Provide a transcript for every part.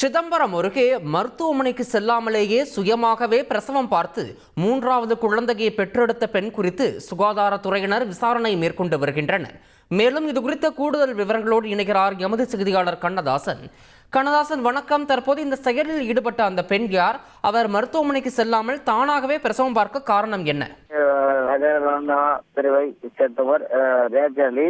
சிதம்பரம் அருகே மருத்துவமனைக்கு செல்லாமலேயே சுயமாகவே பிரசவம் பார்த்து மூன்றாவது குழந்தையை பெற்றெடுத்த பெண் குறித்து சுகாதாரத்துறையினர் விசாரணை மேற்கொண்டு வருகின்றனர். மேலும் இது குறித்த கூடுதல் விவரங்களோடு இணைகிறார் எமது செய்தியாளர் கண்ணதாசன். கண்ணதாசன், வணக்கம். தற்போது இந்த செயலில் ஈடுபட்ட அந்த பெண் யார்? அவர் மருத்துவமனைக்கு செல்லாமல் தானாகவே பிரசவம் பார்க்க காரணம் என்ன? பிரிவை சேர்ந்தவர் ரேஜாலி.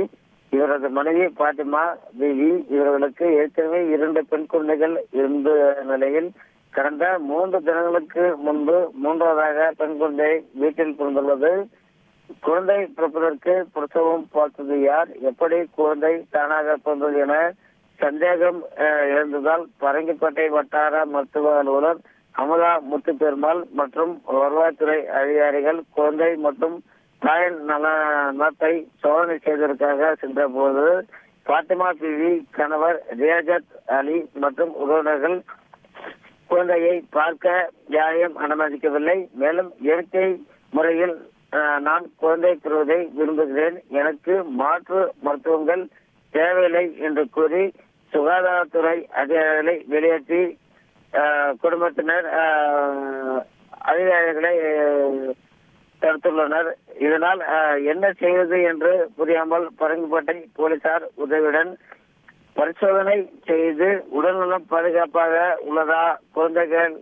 இவரது மனைவி பாத்திமா பிவி. இவர்களுக்கு ஏற்கனவே 2 பெண் குழந்தைகள் இருந்த நிலையில் கடந்த 3 தினங்களுக்கு முன்பு மூன்றாவதாக பெண் குழந்தை வீட்டில் பிறந்துள்ளது. குழந்தை பிறப்பதற்கு பிரசவம் பார்த்தது யார், எப்படி குழந்தை தானாக பிறந்தது என சந்தேகம் எழுந்ததால் பரங்கிப்பேட்டை வட்டார மருத்துவ அலுவலர் அமுதா முத்துப்பெருமாள் மற்றும் வருவாய்த்துறை அதிகாரிகள் குழந்தை மற்றும் தாயின் நலத்தை சோதனை செய்வதற்காக சென்ற போது பாத்திமா பிவி கணவர் ரியாஜத் அலி மற்றும் உறவினர்கள் குழந்தையை பார்க்க யாரையும் அனுமதிக்கவில்லை. மேலும் இயற்கை முறையில் நான் குழந்தை பெறுவதை விரும்புகிறேன், எனக்கு மாற்று மருத்துவங்கள் தேவையில்லை என்று கூறி சுகாதாரத்துறை அதிகாரிகளை வெளியேற்றி குடும்பத்தினர் அதிகாரிகளை தடுத்துள்ளனர். இதனால் என்ன செய்வது என்று புரியாமல் பரங்கிப்பேட்டை போலீசார் உதவியுடன் பரிசோதனை செய்து உடல்நலம் பாதுகாப்பாக உள்ளதா, குழந்தைகள்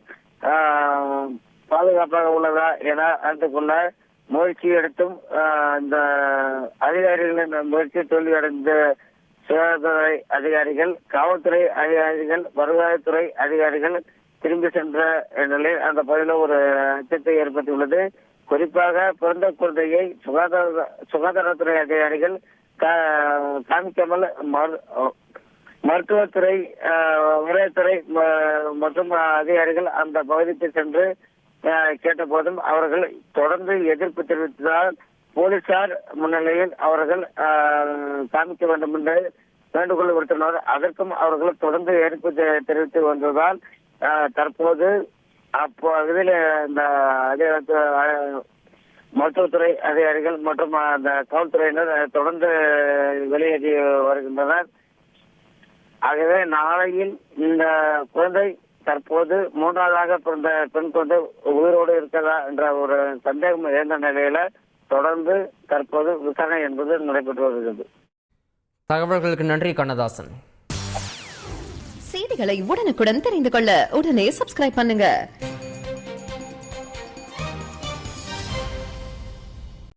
பாதுகாப்பாக உள்ளதா என அறிந்து கொள்ள முயற்சி எடுத்தும் இந்த அதிகாரிகளின் முயற்சி தோல்வியடைந்த சுகாதாரத்துறை அதிகாரிகள், காவல்துறை அதிகாரிகள், வருவாய்த்துறை அதிகாரிகள் திரும்பி சென்ற நிலையில் அந்த பகுதியில் ஒரு அச்சத்தை ஏற்பட்டுள்ளது. குறிப்பாக பிறந்த குழந்தையை சுகாதாரத்துறை அதிகாரிகள் காமிக்காமல் மருத்துவத்துறை, வருவாய்த்துறை மற்றும் அதிகாரிகள் அந்த பகுதிக்கு சென்று கேட்ட போதும் அவர்கள் தொடர்ந்து எதிர்ப்பு தெரிவித்ததால் போலீசார் முன்னிலையில் அவர்கள் காமிக்க வேண்டும் என்று வேண்டுகோள் விடுத்தனர். அதற்கும் அவர்கள் தொடர்ந்து எதிர்ப்பு தெரிவித்து வந்ததால் தற்போது அப்போதில் இந்த மருத்துவத்துறை அதிகாரிகள் மற்றும் அந்த காவல்துறையினர் தொடர்ந்து வெளியேறி வருகின்றனர். ஆகவே நாளையில் இந்த குழந்தை தற்போது மூன்றாவதாக பிறந்த பெண் குழந்தை உயிரோடு இருக்கிறதா என்ற ஒரு சந்தேகம் எழுந்த நிலையில தொடர்ந்து தற்போது விசாரணை என்பது நடைபெற்று வருகிறது. தகவல்களுக்கு நன்றி கண்ணதாசன். செய்திகளை உடனுக்குடன் தெரிந்து கொள்ள உடனே சப்ஸ்கிரைப் பண்ணுங்க.